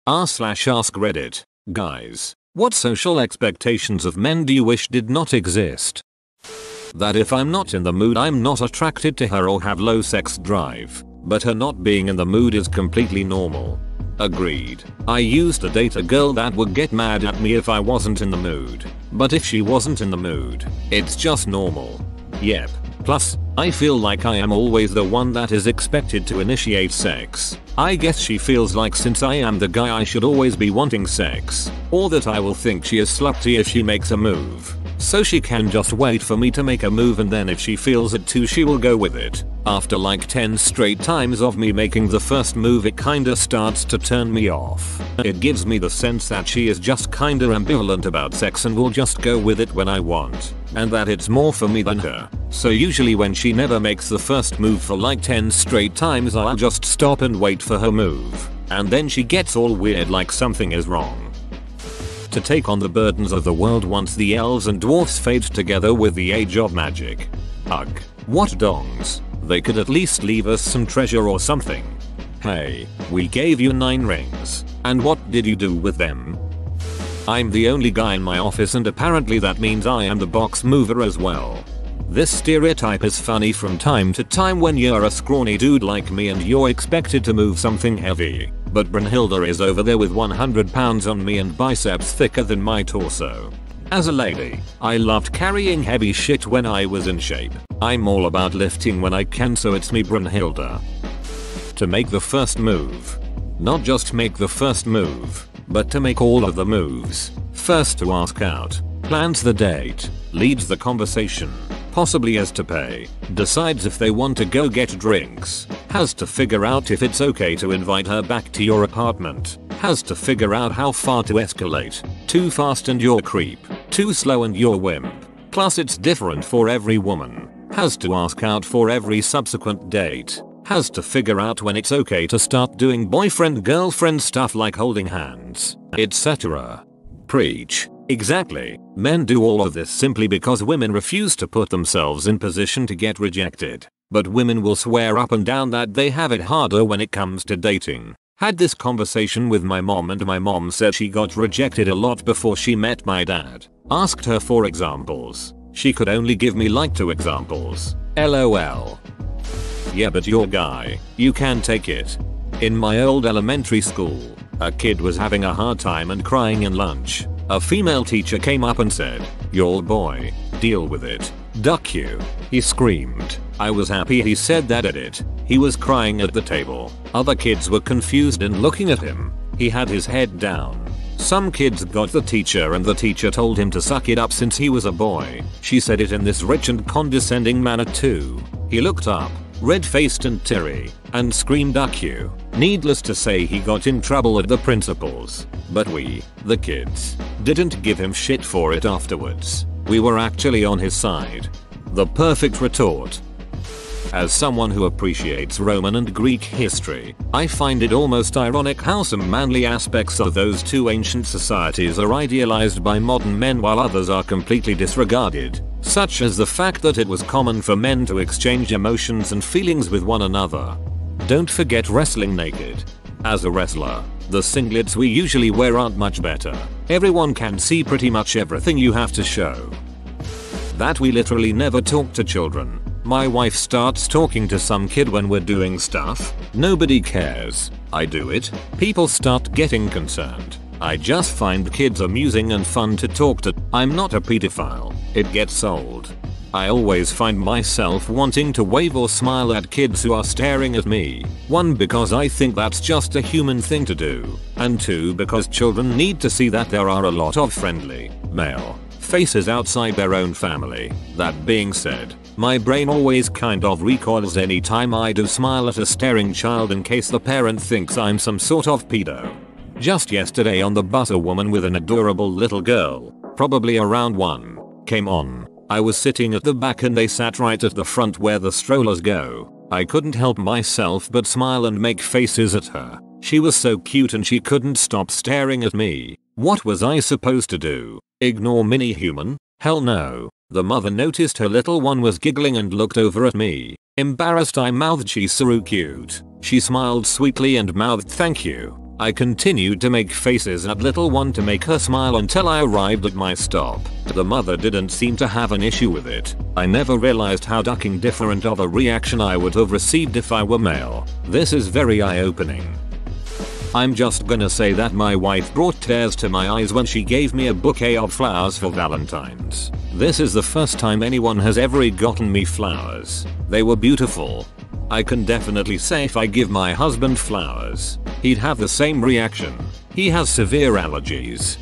r/ask Reddit. Guys, what social expectations of men do you wish did not exist? That if I'm not in the mood I'm not attracted to her or have low sex drive, but her not being in the mood is completely normal. Agreed. I used to date a girl that would get mad at me if I wasn't in the mood, but if she wasn't in the mood, it's just normal. Yep. Plus, I feel like I am always the one that is expected to initiate sex. I guess she feels like since I am the guy I should always be wanting sex, or that I will think she is slutty if she makes a move. So she can just wait for me to make a move and then if she feels it too she will go with it. After like 10 straight times of me making the first move it kinda starts to turn me off. It gives me the sense that she is just kinda ambivalent about sex and will just go with it when I want, and that it's more for me than her. So usually when she never makes the first move for like 10 straight times I'll just stop and wait for her move, and then she gets all weird like something is wrong. To take on the burdens of the world once the elves and dwarfs fade together with the age of magic. Ugh. What dongs? They could at least leave us some treasure or something. Hey, we gave you 9 rings, and what did you do with them? I'm the only guy in my office and apparently that means I am the box mover as well. This stereotype is funny from time to time when you're a scrawny dude like me and you're expected to move something heavy. But Brunhilde is over there with 100 pounds on me and biceps thicker than my torso. As a lady, I loved carrying heavy shit when I was in shape. I'm all about lifting when I can, so it's me, Brunhilde. To make the first move. Not just make the first move, but to make all of the moves. First to ask out, plans the date, leads the conversation, possibly has to pay, decides if they want to go get drinks, has to figure out if it's okay to invite her back to your apartment, has to figure out how far to escalate, too fast and you're creep, too slow and you're wimp. Plus it's different for every woman, has to ask out for every subsequent date, has to figure out when it's okay to start doing boyfriend-girlfriend stuff like holding hands, etc. Preach. Exactly. Men do all of this simply because women refuse to put themselves in position to get rejected. But women will swear up and down that they have it harder when it comes to dating. Had this conversation with my mom and my mom said she got rejected a lot before she met my dad. Asked her for examples. She could only give me like 2 examples. LOL. Yeah, but you're guy. You can take it. In my old elementary school, a kid was having a hard time and crying in lunch. A female teacher came up and said, "You're boy, deal with it. Duck you." He screamed. I was happy he said that at it. He was crying at the table. Other kids were confused and looking at him. He had his head down. Some kids got the teacher and the teacher told him to suck it up since he was a boy. She said it in this rich and condescending manner too. He looked up, red-faced and teary, and screamed "duck you." Needless to say he got in trouble at the principal's. But we, the kids, didn't give him shit for it afterwards. We were actually on his side. The perfect retort. As someone who appreciates Roman and Greek history, I find it almost ironic how some manly aspects of those 2 ancient societies are idealized by modern men while others are completely disregarded, such as the fact that it was common for men to exchange emotions and feelings with one another. Don't forget wrestling naked. As a wrestler, the singlets we usually wear aren't much better. Everyone can see pretty much everything you have to show. That we literally never talk to children. My wife starts talking to some kid when we're doing stuff. Nobody cares. I do it. People start getting concerned. I just find kids amusing and fun to talk to. I'm not a pedophile. It gets old. I always find myself wanting to wave or smile at kids who are staring at me. 1, because I think that's just a human thing to do, and 2, because children need to see that there are a lot of friendly, male faces outside their own family. That being said, my brain always kind of recoils anytime I do smile at a staring child in case the parent thinks I'm some sort of pedo. Just yesterday on the bus a woman with an adorable little girl, probably around 1, came on. I was sitting at the back and they sat right at the front where the strollers go. I couldn't help myself but smile and make faces at her. She was so cute and she couldn't stop staring at me. What was I supposed to do? Ignore mini human? Hell no. The mother noticed her little one was giggling and looked over at me. Embarrassed I mouthed, "She's so cute." She smiled sweetly and mouthed, "Thank you." I continued to make faces at little one to make her smile until I arrived at my stop. The mother didn't seem to have an issue with it. I never realized how fucking different of a reaction I would have received if I were male. This is very eye-opening. I'm just gonna say that my wife brought tears to my eyes when she gave me a bouquet of flowers for Valentine's. This is the first time anyone has ever gotten me flowers. They were beautiful. I can definitely say if I give my husband flowers, he'd have the same reaction. He has severe allergies.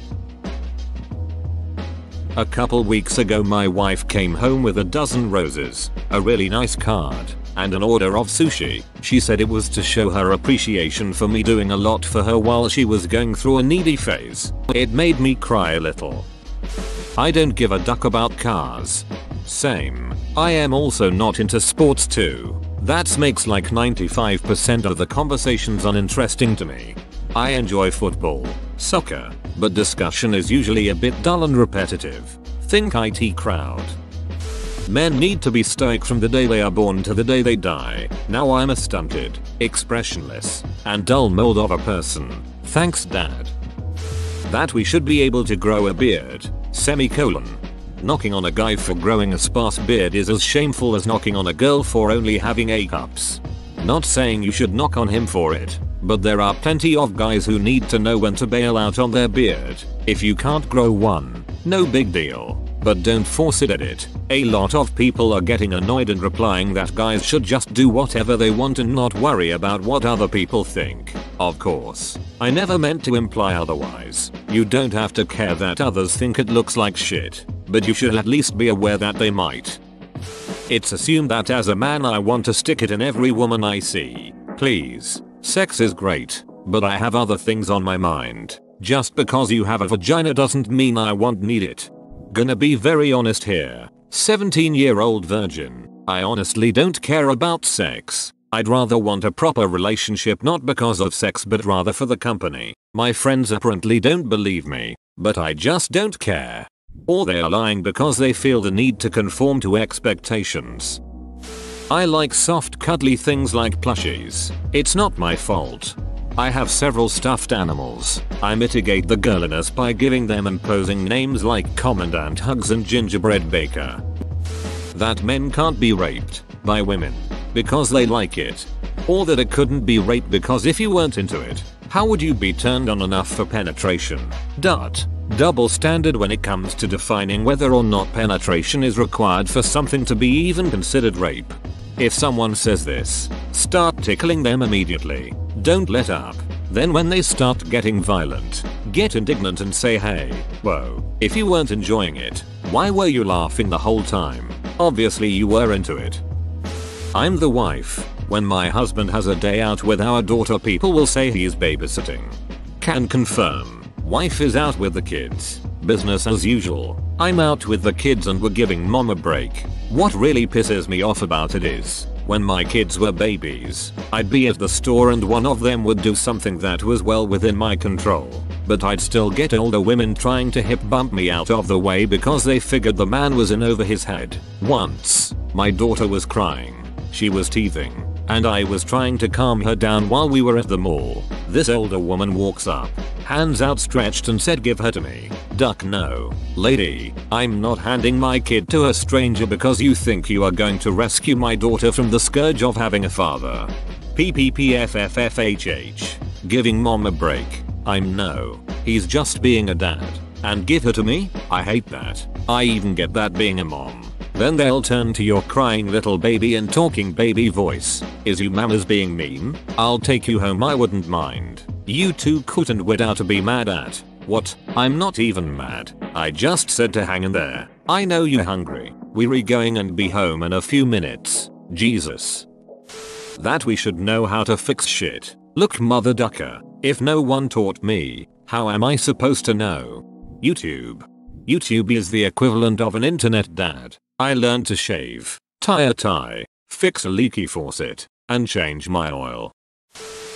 A couple weeks ago my wife came home with a dozen roses, a really nice card, and an order of sushi. She said it was to show her appreciation for me doing a lot for her while she was going through a needy phase. It made me cry a little. I don't give a duck about cars. Same. I am also not into sports too. That makes like 95% of the conversations uninteresting to me. I enjoy football, soccer, but discussion is usually a bit dull and repetitive. Think IT crowd. Men need to be stoic from the day they are born to the day they die. Now I'm a stunted, expressionless, and dull mold of a person. Thanks dad. That we should be able to grow a beard, semicolon. Knocking on a guy for growing a sparse beard is as shameful as knocking on a girl for only having A cups. Not saying you should knock on him for it, but there are plenty of guys who need to know when to bail out on their beard. If you can't grow one, no big deal, but don't force it at it. A lot of people are getting annoyed and replying that guys should just do whatever they want and not worry about what other people think. Of course, I never meant to imply otherwise. You don't have to care that others think it looks like shit, but you should at least be aware that they might. It's assumed that as a man I want to stick it in every woman I see. Please, sex is great, but I have other things on my mind. Just because you have a vagina doesn't mean I won't need it. Gonna be very honest here. 17-year-old virgin. I honestly don't care about sex. I'd rather want a proper relationship not because of sex but rather for the company. My friends apparently don't believe me, but I just don't care. Or they are lying because they feel the need to conform to expectations. I like soft cuddly things like plushies. It's not my fault. I have several stuffed animals. I mitigate the girliness by giving them imposing names like Commandant Hugs and Gingerbread Baker. That men can't be raped by women because they like it. Or that it couldn't be raped because if you weren't into it, how would you be turned on enough for penetration? Double standard when it comes to defining whether or not penetration is required for something to be even considered rape. If someone says this, start tickling them immediately. Don't let up. Then when they start getting violent, get indignant and say, hey, whoa, if you weren't enjoying it, why were you laughing the whole time? Obviously you were into it. I'm the wife. When my husband has a day out with our daughter, people will say he is babysitting. Can confirm. Wife is out with the kids. Business as usual. I'm out with the kids and we're giving mom a break. What really pisses me off about it is, when my kids were babies, I'd be at the store and one of them would do something that was well within my control, but I'd still get older women trying to hip bump me out of the way because they figured the man was in over his head. Once, my daughter was crying. She was teething, and I was trying to calm her down while we were at the mall. This older woman walks up, hands outstretched and said, give her to me. Duck no. Lady, I'm not handing my kid to a stranger because you think you are going to rescue my daughter from the scourge of having a father. PPPFFFHH. Giving mom a break. I'm no. He's just being a dad. And give her to me? I hate that. I even get that being a mom. Then they'll turn to your crying little baby and talking baby voice. Is you mamas being mean? I'll take you home, I wouldn't mind. You too cute and weird to be mad at. What? I'm not even mad. I just said to hang in there. I know you're hungry. We're going and be home in a few minutes. Jesus. That we should know how to fix shit. Look, mother ducker. If no one taught me, how am I supposed to know? YouTube. YouTube is the equivalent of an internet dad. I learned to shave, tie a tie, fix a leaky faucet, and change my oil.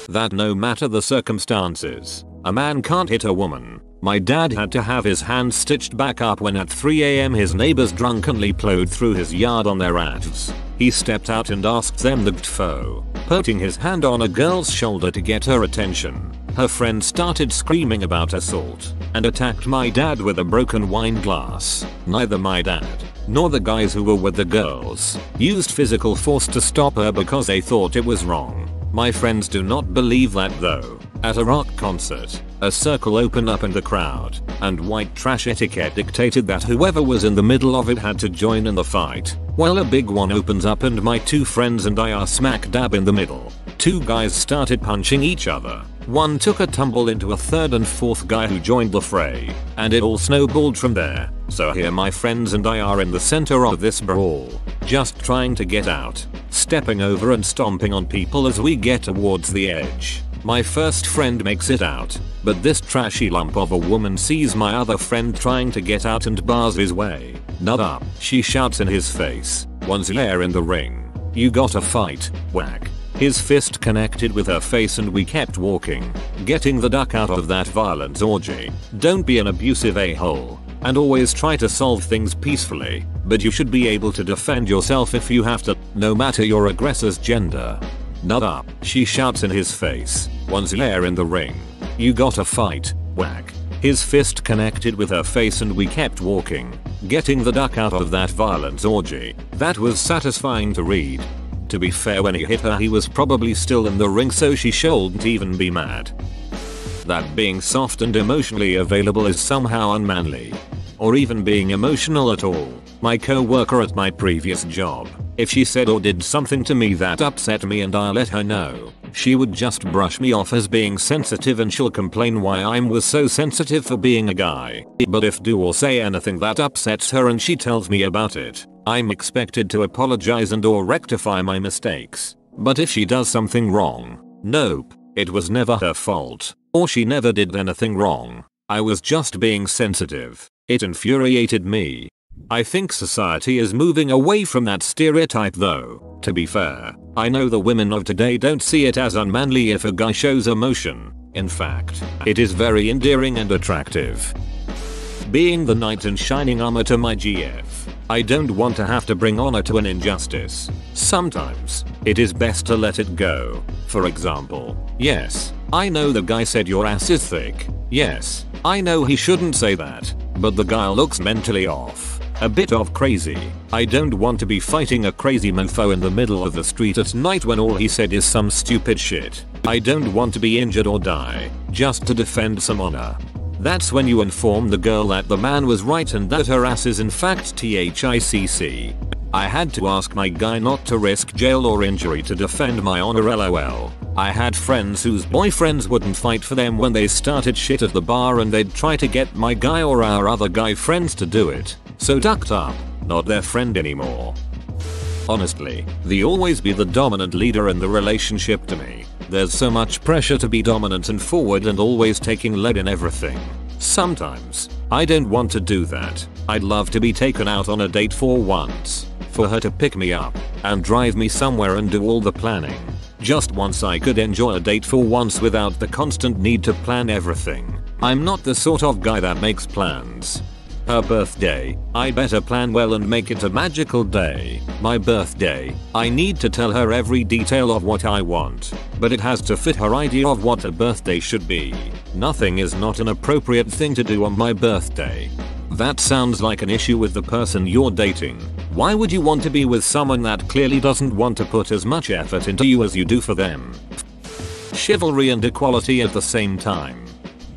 That no matter the circumstances, a man can't hit a woman. My dad had to have his hand stitched back up when at 3 AM his neighbors drunkenly plowed through his yard on their ads. He stepped out and asked them the gtfo, putting his hand on a girl's shoulder to get her attention. Her friend started screaming about assault and attacked my dad with a broken wine glass. Neither my dad nor the guys who were with the girls used physical force to stop her because they thought it was wrong. My friends do not believe that though. At a rock concert, a circle opened up in the crowd, and white trash etiquette dictated that whoever was in the middle of it had to join in the fight. Well, a big one opens up and my two friends and I are smack dab in the middle. Two guys started punching each other. One took a tumble into a third and fourth guy who joined the fray, and it all snowballed from there. So here my friends and I are in the center of this brawl, just trying to get out, stepping over and stomping on people as we get towards the edge. My first friend makes it out, but this trashy lump of a woman sees my other friend trying to get out and bars his way. "Nut up," she shouts in his face. "One's there in the ring. You gotta fight." Whack. His fist connected with her face and we kept walking, getting the duck out of that violent orgy. Don't be an abusive a-hole, and always try to solve things peacefully, but you should be able to defend yourself if you have to, no matter your aggressor's gender. "Nut up," she shouts in his face. "One's there in the ring. You gotta fight." Whack. His fist connected with her face and we kept walking, getting the duck out of that violent orgy. That was satisfying to read. To be fair, when he hit her he was probably still in the ring, so she shouldn't even be mad. That being soft and emotionally available is somehow unmanly. Or even being emotional at all. My co-worker at my previous job, if she said or did something to me that upset me and I let her know, she would just brush me off as being sensitive and she'll complain why I was so sensitive for being a guy. But if do or say anything that upsets her and she tells me about it, I'm expected to apologize and or rectify my mistakes. But if she does something wrong, nope, it was never her fault, or she never did anything wrong. I was just being sensitive. It infuriated me. I think society is moving away from that stereotype though. To be fair, I know the women of today don't see it as unmanly if a guy shows emotion. In fact, it is very endearing and attractive. Being the knight in shining armor to my GF, I don't want to have to bring honor to an injustice. Sometimes, it is best to let it go. For example, yes, I know the guy said your ass is thick. Yes, I know he shouldn't say that, but the guy looks mentally off. A bit of crazy. I don't want to be fighting a crazy mofo in the middle of the street at night when all he said is some stupid shit. I don't want to be injured or die, just to defend some honor. That's when you inform the girl that the man was right and that her ass is in fact THICC. I had to ask my guy not to risk jail or injury to defend my honor, lol. I had friends whose boyfriends wouldn't fight for them when they started shit at the bar and they'd try to get my guy or our other guy friends to do it. So ducked up, not their friend anymore. Honestly, the always be the dominant leader in the relationship to me. There's so much pressure to be dominant and forward and always taking lead in everything. Sometimes, I don't want to do that. I'd love to be taken out on a date for once. For her to pick me up and drive me somewhere and do all the planning. Just once I could enjoy a date for once without the constant need to plan everything. I'm not the sort of guy that makes plans. Her birthday, I better plan well and make it a magical day. My birthday, I need to tell her every detail of what I want, but it has to fit her idea of what a birthday should be. Nothing is not an appropriate thing to do on my birthday. That sounds like an issue with the person you're dating. Why would you want to be with someone that clearly doesn't want to put as much effort into you as you do for them? Chivalry and equality at the same time.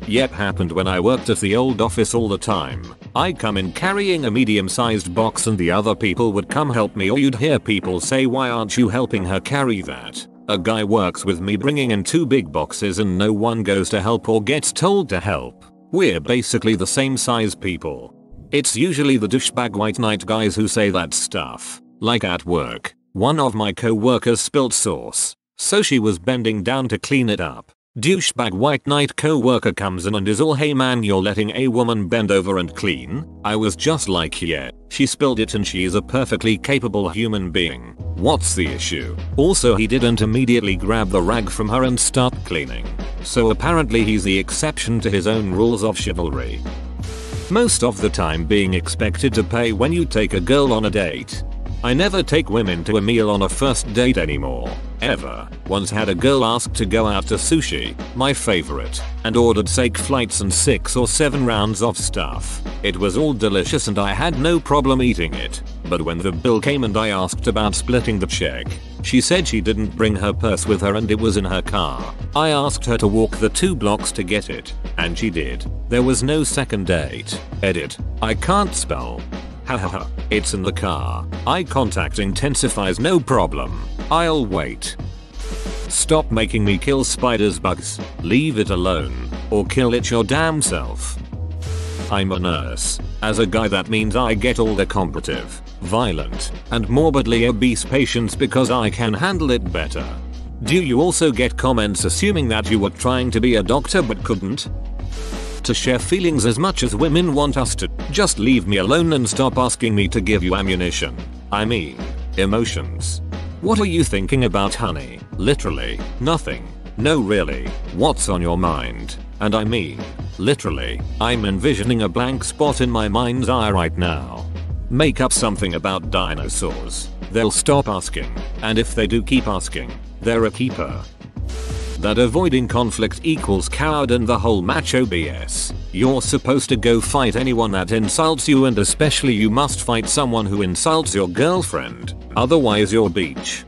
Yep, happened when I worked at the old office all the time. I'd come in carrying a medium-sized box and the other people would come help me, or you'd hear people say, "Why aren't you helping her carry that?" A guy works with me bringing in 2 big boxes and no one goes to help or gets told to help. We're basically the same size people. It's usually the douchebag white knight guys who say that stuff. Like at work, one of my co-workers spilled sauce, so she was bending down to clean it up. Douchebag white knight co-worker comes in and is all, "Hey man, you're letting a woman bend over and clean?" I was just like, yeah, she spilled it and she is a perfectly capable human being. What's the issue? Also, he didn't immediately grab the rag from her and start cleaning. So apparently he's the exception to his own rules of chivalry. Most of the time being expected to pay when you take a girl on a date. I never take women to a meal on a first date anymore. Ever. Once had a girl ask to go out to sushi, my favorite, and ordered steak flights and 6 or 7 rounds of stuff. It was all delicious and I had no problem eating it. But when the bill came and I asked about splitting the check, she said she didn't bring her purse with her and it was in her car. I asked her to walk the 2 blocks to get it, and she did. There was no second date. Edit. I can't spell. Hahaha. It's in the car. Eye contact intensifies, no problem. I'll wait. Stop making me kill spiders, bugs. Leave it alone. Or kill it your damn self. I'm a nurse. As a guy that means I get all the combative, violent, and morbidly obese patients because I can handle it better. Do you also get comments assuming that you were trying to be a doctor but couldn't? To share feelings as much as women want us to, just leave me alone and stop asking me to give you ammunition. I mean, emotions. What are you thinking about, honey? Literally, nothing. No, really. What's on your mind? And I mean, literally, I'm envisioning a blank spot in my mind's eye right now. Make up something about dinosaurs. They'll stop asking, and if they do keep asking, they're a keeper. That avoiding conflict equals coward and the whole macho BS. You're supposed to go fight anyone that insults you, and especially you must fight someone who insults your girlfriend, otherwise you're beach.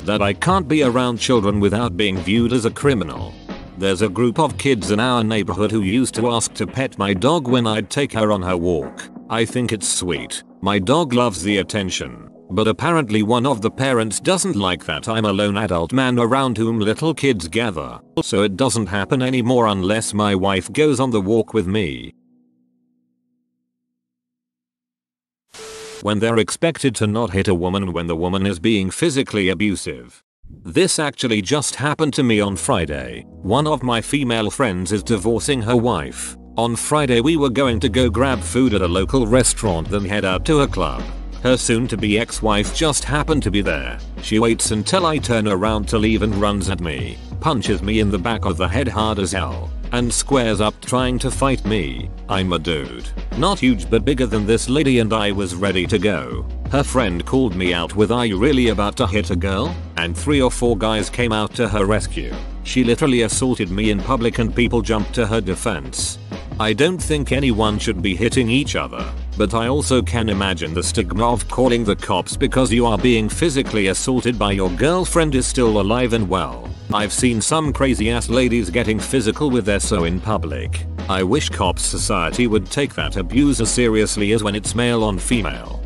That I can't be around children without being viewed as a criminal. There's a group of kids in our neighborhood who used to ask to pet my dog when I'd take her on her walk. I think it's sweet. My dog loves the attention. But apparently one of the parents doesn't like that I'm a lone adult man around whom little kids gather. So it doesn't happen anymore unless my wife goes on the walk with me. When they're expected to not hit a woman when the woman is being physically abusive. This actually just happened to me on Friday. One of my female friends is divorcing her wife. On Friday we were going to go grab food at a local restaurant, then head out to a club. Her soon-to-be ex-wife just happened to be there. She waits until I turn around to leave and runs at me, punches me in the back of the head hard as hell, and squares up trying to fight me. I'm a dude. Not huge but bigger than this lady, and I was ready to go. Her friend called me out with, "Are you really about to hit a girl?" And 3 or 4 guys came out to her rescue. She literally assaulted me in public and people jumped to her defense. I don't think anyone should be hitting each other, but I also can imagine the stigma of calling the cops because you are being physically assaulted by your girlfriend is still alive and well. I've seen some crazy ass ladies getting physical with their so in public. I wish cops society would take that abuse as seriously as when it's male on female.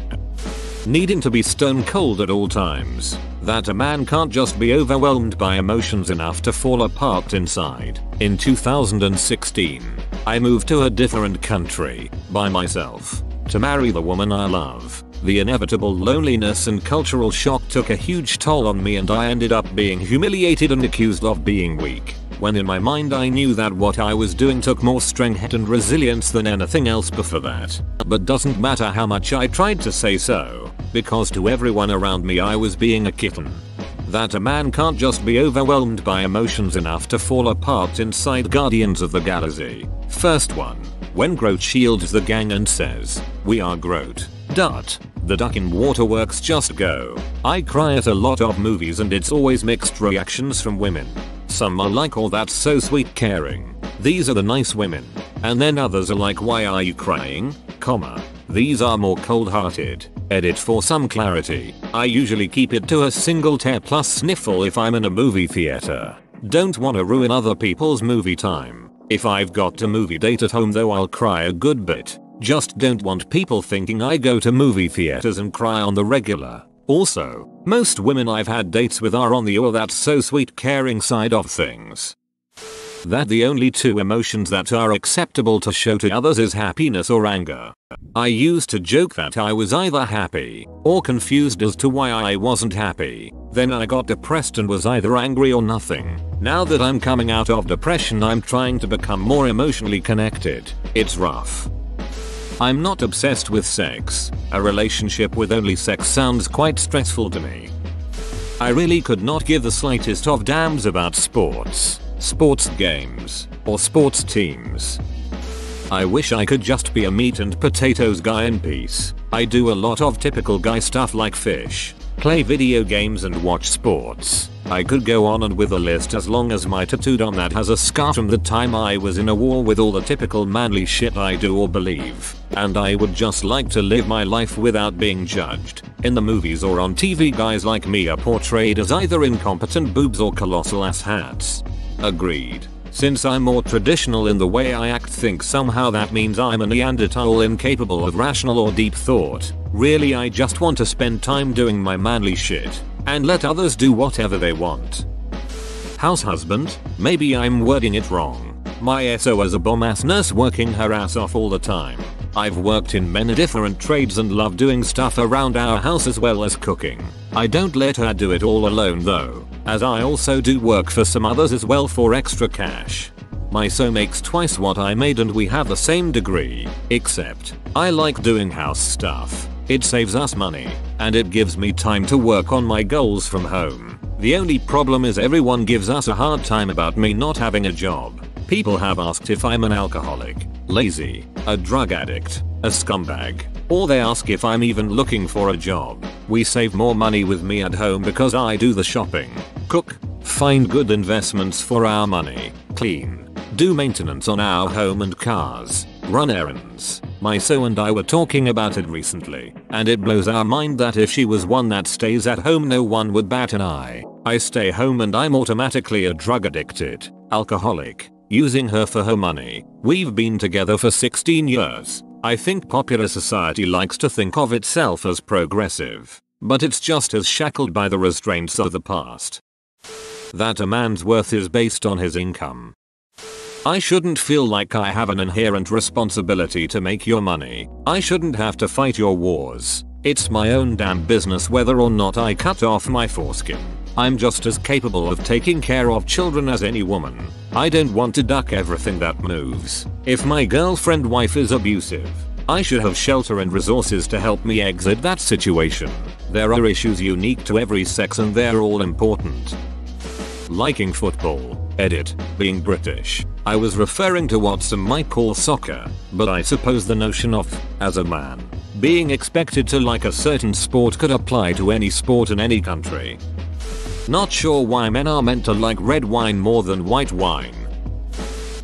Needing to be stone cold at all times. That a man can't just be overwhelmed by emotions enough to fall apart inside. In 2016, I moved to a different country, by myself, to marry the woman I love. The inevitable loneliness and cultural shock took a huge toll on me, and I ended up being humiliated and accused of being weak. When in my mind I knew that what I was doing took more strength and resilience than anything else before that. But doesn't matter how much I tried to say so, because to everyone around me I was being a kitten. That a man can't just be overwhelmed by emotions enough to fall apart inside Guardians of the Galaxy. First one. When Groot shields the gang and says, "We are Groot." The duck in waterworks just go. I cry at a lot of movies and it's always mixed reactions from women. Some are like, "Oh, that's so sweet, caring. These are the nice women." And then others are like, "Why are you crying? These are more cold-hearted." Edit for some clarity. I usually keep it to a single tear plus sniffle if I'm in a movie theater. Don't wanna ruin other people's movie time. If I've got a movie date at home though, I'll cry a good bit. Just don't want people thinking I go to movie theaters and cry on the regular. Also, most women I've had dates with are on the "oh that's so sweet, caring" side of things. That the only 2 emotions that are acceptable to show to others is happiness or anger. I used to joke that I was either happy or confused as to why I wasn't happy. Then I got depressed and was either angry or nothing. Now that I'm coming out of depression, I'm trying to become more emotionally connected. It's rough. I'm not obsessed with sex. A relationship with only sex sounds quite stressful to me. I really could not give the slightest of damns about sports games, or sports teams. I wish I could just be a meat and potatoes guy in peace. I do a lot of typical guy stuff like fish, play video games and watch sports. I could go on and with a list as long as my tattooed on that has a scar from the time I was in a war with all the typical manly shit I do or believe. And I would just like to live my life without being judged. In the movies or on TV, guys like me are portrayed as either incompetent boobs or colossal ass hats. Agreed. Since I'm more traditional in the way I act, think somehow that means I'm a Neanderthal incapable of rational or deep thought. Really, I just want to spend time doing my manly shit and let others do whatever they want. House husband? Maybe I'm wording it wrong. My SO is a bomb ass nurse working her ass off all the time. I've worked in many different trades and love doing stuff around our house as well as cooking. I don't let her do it all alone though, as I also do work for some others as well for extra cash. My SO makes twice what I made and we have the same degree, except I like doing house stuff. It saves us money, and it gives me time to work on my goals from home. The only problem is everyone gives us a hard time about me not having a job. People have asked if I'm an alcoholic, lazy, a drug addict, a scumbag, or they ask if I'm even looking for a job. We save more money with me at home because I do the shopping, cook, find good investments for our money, clean, do maintenance on our home and cars, run errands. My SO and I were talking about it recently, and it blows our mind that if she was one that stays at home no one would bat an eye. I stay home and I'm automatically a drug addicted, alcoholic, using her for her money. We've been together for 16 years. I think popular society likes to think of itself as progressive, but it's just as shackled by the restraints of the past. That a man's worth is based on his income. I shouldn't feel like I have an inherent responsibility to make your money. I shouldn't have to fight your wars. It's my own damn business whether or not I cut off my foreskin. I'm just as capable of taking care of children as any woman. I don't want to duck everything that moves. If my girlfriend wife is abusive, I should have shelter and resources to help me exit that situation. There are issues unique to every sex and they're all important. Liking football. Edit. Being British. I was referring to what some might call soccer, but I suppose the notion of, as a man, being expected to like a certain sport could apply to any sport in any country. Not sure why men are meant to like red wine more than white wine.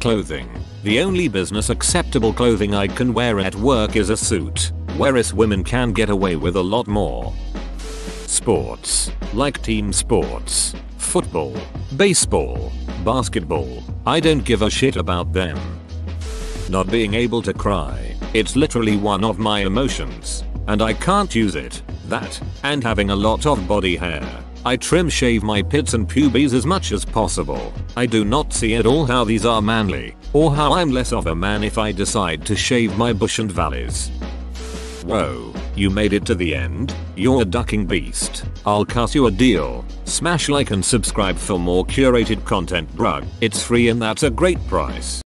Clothing. The only business acceptable clothing I can wear at work is a suit, whereas women can get away with a lot more. Sports. Like team sports. Football, baseball, basketball. I don't give a shit about them. Not being able to cry. It's literally one of my emotions, and I can't use it. That, and having a lot of body hair. I trim shave my pits and pubes as much as possible. I do not see at all how these are manly, or how I'm less of a man if I decide to shave my bush and valleys. Whoa, you made it to the end? You're a ducking beast. I'll cut you a deal. Smash like and subscribe for more curated content, bruh. It's free and that's a great price.